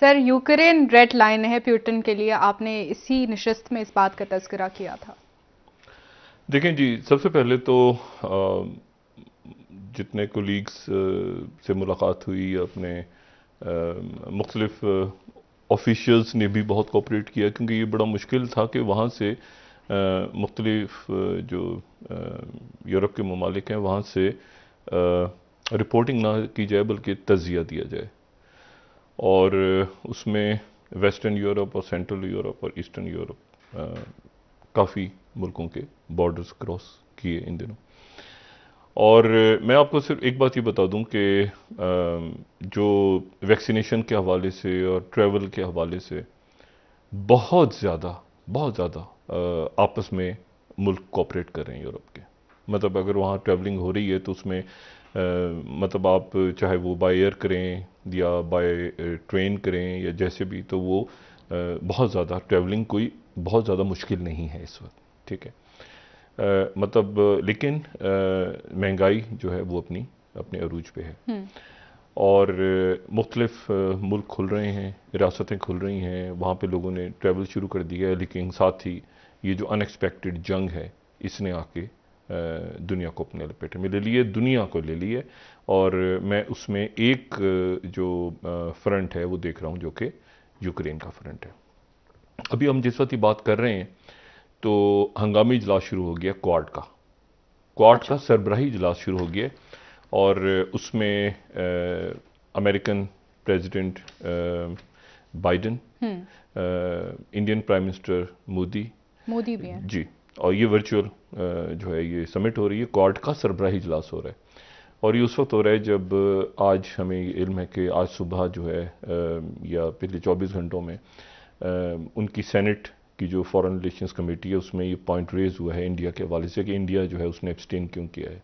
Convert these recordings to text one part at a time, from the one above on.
Sir, Ukraine red line है Putin के लिए, आपने इसी नशिस्त में इस बात का तज़किरा किया था। देखें जी, सबसे पहले तो जितने कोलीग्स से मुलाकात हुई, अपने मुख्तलिफ ऑफिशियल्स ने भी बहुत कोऑपरेट किया, क्योंकि ये बड़ा मुश्किल था कि वहाँ से मुख्तलिफ जो यूरोप के ममालिक हैं वहाँ से रिपोर्टिंग ना की जाए बल्कि तज़िया दिया जाए। और उसमें वेस्टर्न यूरोप और सेंट्रल यूरोप और ईस्टर्न यूरोप काफ़ी मुल्कों के बॉर्डर्स क्रॉस किए इन दिनों। और मैं आपको सिर्फ एक बात ये बता दूं कि जो वैक्सीनेशन के हवाले से और ट्रैवल के हवाले से बहुत ज़्यादा आपस में मुल्क कोऑपरेट कर रहे हैं यूरोप के। मतलब अगर वहाँ ट्रैवलिंग हो रही है तो उसमें मतलब आप चाहे वो बाय एयर करें या बाय ट्रेन करें या जैसे भी, तो वो बहुत ज़्यादा ट्रैवलिंग कोई बहुत ज़्यादा मुश्किल नहीं है इस वक्त, ठीक है। मतलब लेकिन महंगाई जो है वो अपनी अपने अरूज पे है। और मुख्तलिफ मुल्क खुल रहे हैं, रियासतें खुल रही हैं, वहाँ पे लोगों ने ट्रैवल शुरू कर दिया है। लेकिन साथ ही ये जो अनएक्सपेक्टेड जंग है इसने आके दुनिया को अपने लपेटे में ले लिए, दुनिया को ले लिए। और मैं उसमें एक जो फ्रंट है वो देख रहा हूँ जो कि यूक्रेन का फ्रंट है। अभी हम जिस वक्त ये बात कर रहे हैं तो हंगामी इजलास शुरू हो गया क्वाड का सरबराही इजलास शुरू हो गया। और उसमें American president Biden, Indian prime minister Modi Modi भी हैं जी, और ये वर्चुअल जो है ये समिट हो रही है, क्वाड का सरबराही इजलास हो रहा है। और ये उस वक्त हो रहा है जब आज हमें ये इल्म है कि आज सुबह जो है या पिछले 24 घंटों में उनकी सेनेट की जो फॉरेन रिलेशंस कमेटी है उसमें ये पॉइंट रेज हुआ है इंडिया के हवाले से कि इंडिया जो है उसने एब्सटेन क्यों किया है।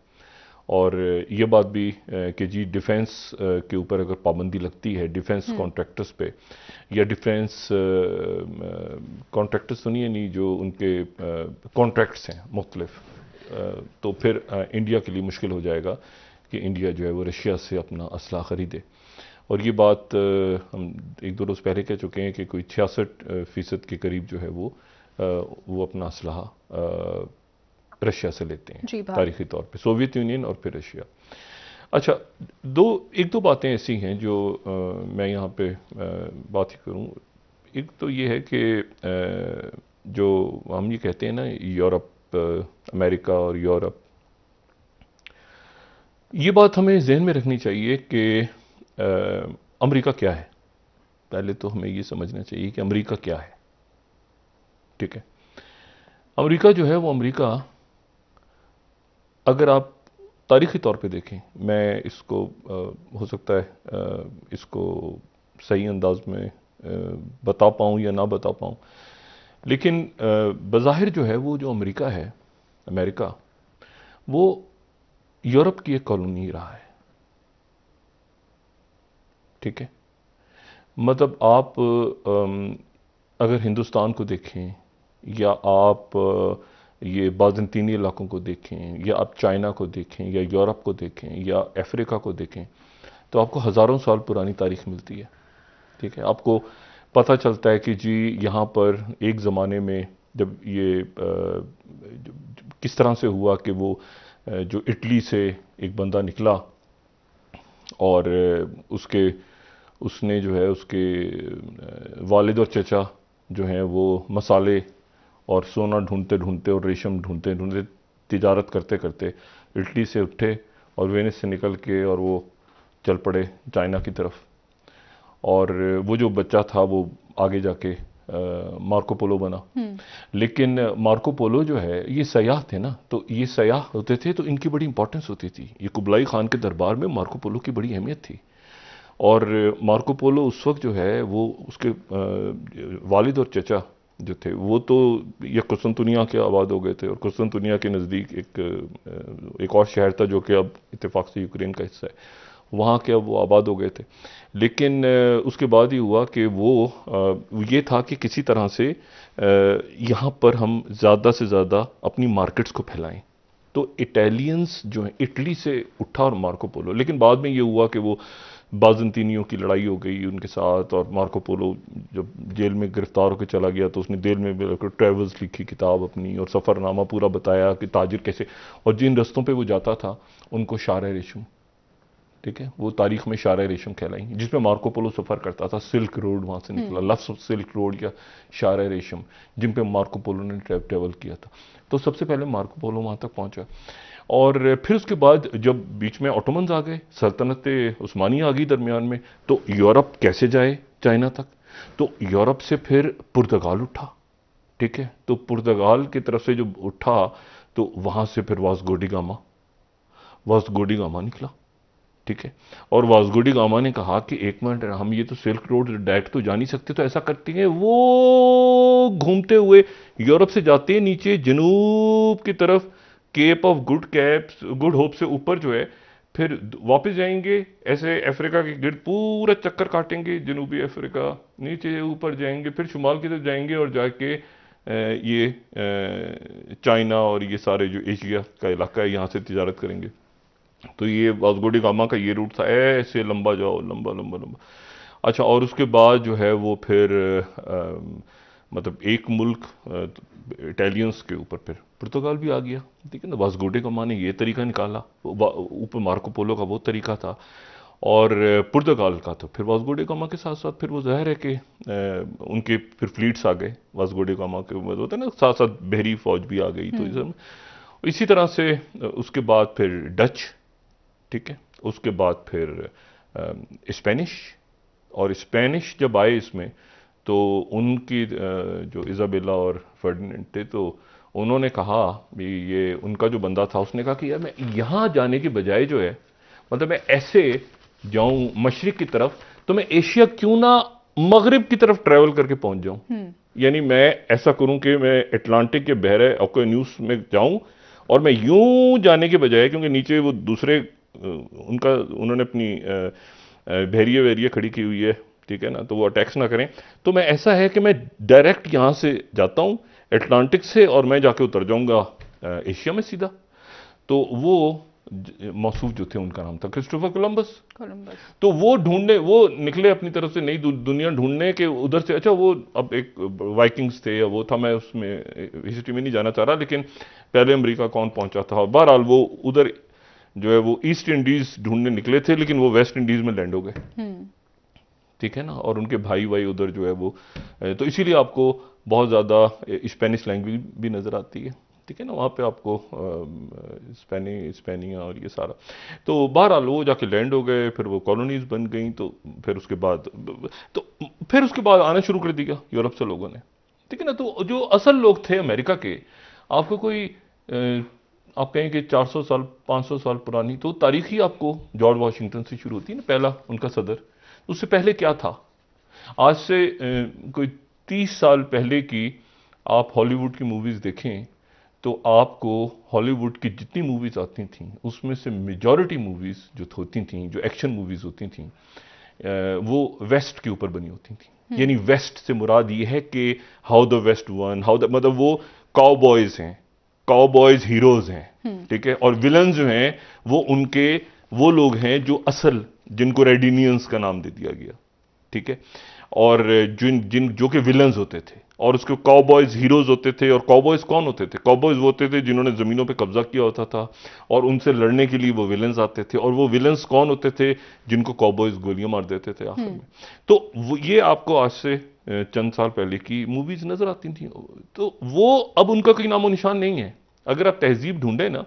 और ये बात भी कि जी डिफेंस के ऊपर अगर पाबंदी लगती है डिफेंस कॉन्ट्रैक्टर्स पे या डिफेंस कॉन्ट्रैक्टर्स तो नहीं जो उनके कॉन्ट्रैक्ट्स हैं मुख्तलिफ, तो फिर इंडिया के लिए मुश्किल हो जाएगा कि इंडिया जो है वो रशिया से अपना असला ख़रीदे। और ये बात हम एक दो रोज़ पहले कह चुके हैं कि कोई 66% के करीब जो है वो अपना असलहा रशिया से लेते हैं तारीखी तौर पे, सोवियत यूनियन और फिर रशिया। अच्छा, एक दो बातें ऐसी हैं जो मैं यहाँ पे बात ही करूँ। एक तो ये है कि जो हम ये कहते हैं ना यूरोप, अमेरिका और यूरोप, ये बात हमें जहन में रखनी चाहिए कि अमेरिका क्या है। पहले तो हमें ये समझना चाहिए कि अमेरिका क्या है, ठीक है। अमेरिका जो है वो अमेरिका, अगर आप तारीख़ी तौर पे देखें, मैं इसको हो सकता है इसको सही अंदाज में बता पाऊँ या ना बता पाऊँ, लेकिन बज़ाहिर जो है वो जो अमेरिका है, अमेरिका वो यूरोप की एक कॉलोनी रहा है, ठीक है। मतलब आप अगर हिंदुस्तान को देखें या आप ये बाज़ंतीनी इलाकों को देखें या आप चाइना को देखें या यूरोप को देखें या अफ्रीका को देखें, तो आपको हज़ारों साल पुरानी तारीख मिलती है, ठीक है। आपको पता चलता है कि जी यहाँ पर एक ज़माने में जब ये किस तरह से हुआ कि वो जो इटली से एक बंदा निकला और उसने जो है उसके वालिद और चचा जो हैं वो मसाले और सोना ढूंढते ढूंढते और रेशम ढूंढते ढूंढते तिजारत करते करते इटली से उठे और वेनिस से निकल के और वो चल पड़े चाइना की तरफ। और वो जो बच्चा था वो आगे जाके मार्को पोलो बना। लेकिन मार्को पोलो जो है ये सयाह थे ना, तो ये सयाह होते थे तो इनकी बड़ी इंपॉर्टेंस होती थी। ये कुबलाई खान के दरबार में मार्को पोलो की बड़ी अहमियत थी। और मार्को पोलो उस वक्त जो है वो उसके वालिद और चचा जो थे वो तो ये कुस्तुनतुनिया के आबाद हो गए थे, और कुस्तुनतुनिया के नज़दीक एक और शहर था जो कि अब इत्तेफाक से यूक्रेन का हिस्सा है, वहाँ के अब वो आबाद हो गए थे। लेकिन उसके बाद ही हुआ कि वो ये था कि किसी तरह से यहाँ पर हम ज़्यादा से ज़्यादा अपनी मार्केट्स को फैलाएं। तो इटालियंस जो है इटली से उठा और मार्को पोलो, लेकिन बाद में ये हुआ कि वो बाज़ंतीनियों की लड़ाई हो गई उनके साथ, और मार्को पोलो जब जेल में गिरफ्तार होकर चला गया तो उसने जेल में बिल्कुल ट्रेवल्स लिखी किताब अपनी, और सफ़रनामा पूरा बताया कि ताजिर कैसे, और जिन रस्तों पे वो जाता था उनको शार रेशम, ठीक है, वो तारीख में शार रेशम कहलाएंगी, जिसमें मार्को पोलो सफ़र करता था। सिल्क रोड वहाँ से निकला, लफ्ज़ सिल्क रोड या शार रेशम, जिन पे मार्को पोलो ने ट्रैवल किया था। तो सबसे पहले मार्को पोलो वहाँ तक पहुँचा, और फिर उसके बाद जब बीच में ऑटोमन्स आ गए, सल्तनत उस्मानी आ गई दरमियान में, तो यूरोप कैसे जाए चाइना तक? तो यूरोप से फिर पुर्तगाल उठा, ठीक है, तो पुर्तगाल की तरफ से जो उठा तो वहाँ से फिर वास्को डी गामा निकला, ठीक है। और वास्को डी गामा ने कहा कि एक मिनट, हम ये तो सिल्क रोड डायरेक्ट तो जा नहीं सकते, तो ऐसा करते हैं वो घूमते हुए यूरोप से जाते हैं नीचे जनूब की तरफ, केप ऑफ गुड होप से ऊपर जो है, फिर वापस जाएंगे ऐसे अफ्रीका के गिर्द पूरा चक्कर काटेंगे, जनूबी अफ्रीका, नीचे ऊपर जाएंगे, फिर शुमाल की तरफ जाएंगे और जाके ये चाइना और ये सारे जो एशिया का इलाका है यहाँ से तिजारत करेंगे। तो ये वास्को डी गामा का ये रूट था, ऐसे लंबा जाओ, लंबा लंबा लंबा। अच्छा, और उसके बाद जो है वो फिर मतलब एक मुल्क इटालियंस के ऊपर फिर पुर्तगाल भी आ गया, ठीक है ना। वास्को डी गामा ने ये तरीका निकाला, ऊपर मार्को पोलो का वो तरीका था, और पुर्तगाल का तो फिर वास्को डी गामा के साथ साथ फिर वो ज़ाहिर है कि उनके फिर फ्लीट्स आ गए वास्को डी गामा के, होता है ना, साथ साथ बहरी फौज भी आ गई। तो इसी तरह से उसके बाद फिर डच, ठीक है, उसके बाद फिर स्पेनिश, और स्पेनिश जब आए इसमें तो उनकी जो इज़ाबेला और फर्डिनेंड थे, तो उन्होंने कहा भी, ये उनका जो बंदा था उसने कहा कि यार मैं यहाँ जाने की बजाय जो है, मतलब मैं ऐसे जाऊं मशरिक की तरफ, तो मैं एशिया क्यों ना मगरिब की तरफ ट्रैवल करके पहुंच जाऊं। यानी मैं ऐसा करूं कि मैं अटलांटिक के बहरे ओकेन्यूस में जाऊं, और मैं यूं जाने के बजाय, क्योंकि नीचे वो दूसरे उन्होंने अपनी बहरिए वहरिए खड़ी की हुई है, ठीक है ना, तो वो अटैक्स ना करें, तो मैं ऐसा है कि मैं डायरेक्ट यहाँ से जाता हूँ अटलांटिक से, और मैं जाके उतर जाऊंगा एशिया में सीधा। तो वो मौसूफ जो थे उनका नाम था क्रिस्टोफर कोलंबस। तो वो निकले अपनी तरफ से नई दुनिया ढूंढने के उधर से। अच्छा, वो अब एक वाइकिंग्स थे या वो था, मैं उसमें हिस्ट्री में नहीं जाना चाह रहा, लेकिन पहले अमेरिका कौन पहुंचा था, बहरहाल वो उधर जो है वो ईस्ट इंडीज ढूंढने निकले थे, लेकिन वो वेस्ट इंडीज में लैंड हो गए, ठीक है ना, और उनके भाई उधर जो है वो, तो इसीलिए आपको बहुत ज़्यादा स्पेनिश लैंग्वेज भी नज़र आती है, ठीक है ना, वहाँ पे आपको स्पेनिया और ये सारा। तो बहरहाल वो जाके लैंड हो गए, फिर वो कॉलोनीज बन गई, तो फिर उसके बाद आना शुरू कर दिया यूरोप से लोगों ने, ठीक है ना। तो जो असल लोग थे अमेरिका के, आपको कोई आप कहें कि 400 साल 500 साल पुरानी तो तारीख ही आपको जॉर्ज वाशिंगटन से शुरू होती है ना, पहला उनका सदर। उससे पहले क्या था? आज से कोई 30 साल पहले की आप हॉलीवुड की मूवीज़ देखें तो आपको हॉलीवुड की जितनी मूवीज़ आती थीं उसमें से मेजॉरिटी मूवीज़ जो होती थीं, जो एक्शन मूवीज़ होती थीं, वो वेस्ट के ऊपर बनी होती थीं। यानी वेस्ट से मुराद ये है कि हाउ द वेस्ट वन, मतलब वो काउबॉयज़ हैं, काउबॉयज़ हीरोज़ हैं, ठीक है, और विलन्स जो हैं वो लोग हैं जो असल, जिनको रेडिनियंस का नाम दे दिया गया, ठीक है, और जो कि विलन्स होते थे, और उसके काउबॉयज हीरोज होते थे। और काउबॉयज कौन होते थे? काउबॉयज वो होते थे जिन्होंने जमीनों पे कब्जा किया होता था, और उनसे लड़ने के लिए वो विलन्स आते थे। और वो विलन्स कौन होते थे? जिनको काउबॉयज गोलियां मार देते थे आखिर में। तो ये आपको आज से चंद साल पहले की मूवीज नजर आती थी। तो वो अब उनका कोई नामो निशान नहीं है। अगर आप तहजीब ढूंढे ना,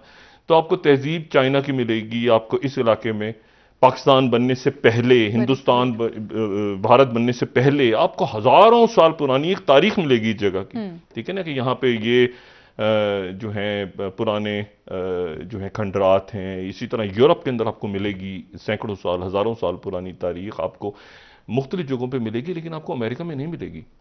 तो आपको तहजीब चाइना की मिलेगी, आपको इस इलाके में पाकिस्तान बनने से पहले, हिंदुस्तान भारत बनने से पहले आपको हजारों साल पुरानी एक तारीख मिलेगी इस जगह की, ठीक है ना, कि यहाँ पे ये जो हैं पुराने जो हैं खंडरात हैं। इसी तरह यूरोप के अंदर आपको मिलेगी सैकड़ों साल, हजारों साल पुरानी तारीख आपको मुख्तलिफ जगहों पे मिलेगी, लेकिन आपको अमेरिका में नहीं मिलेगी।